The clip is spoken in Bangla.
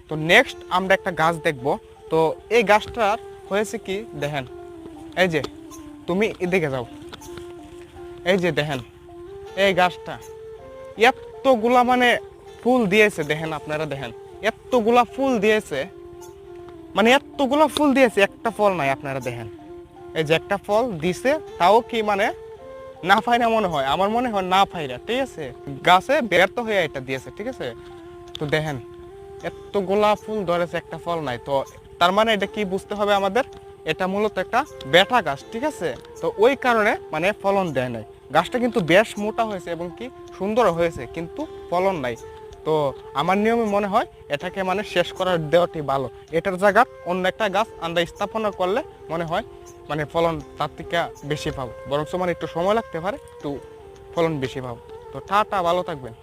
তো নেক্সট আমরা একটা গাছ দেখব। তো এই গাছটার হয়েছে কি দেখেন, এই যে তুমি এদিকে যাও, এই যে দেখেন এই গাছটা এতগুলা মানে ফুল দিয়েছে, দেখেন আপনারা দেখেন এতগুলা ফুল দিয়েছে, মানে এতগুলা ফুল দিয়েছে, একটা ফল নাই। আপনারা দেখেন এই যে একটা ফল দিছে, তাও কি মানে না ফাইরা মনে হয়, আমার মনে হয় না ফাইরা, ঠিক আছে, গাছে ব্যর্থ হয়ে এটা দিয়েছে, ঠিক আছে। তো দেখেন এতগুলা ফুল ধরেছে, একটা ফল নাই। তো তার মানে এটা কি বুঝতে হবে আমাদের, এটা মূলত একটা বেটা গাছ, ঠিক আছে। তো ওই কারণে মানে ফলন দেয় নাই। গাছটা কিন্তু বেশ মোটা হয়েছে এবং কি সুন্দর হয়েছে, কিন্তু ফলন নাই। তো আমার নিয়মে মনে হয় এটাকে মানে শেষ করার দেওয়াটি ভালো। এটার জায়গা অন্য একটা গাছ আমরা স্থাপনা করলে মনে হয় মানে ফলন তার থেকে বেশি পাবো, বরং মানে একটু সময় লাগতে পারে, একটু ফলন বেশি পাবো। তো টাটা, ভালো থাকবেন।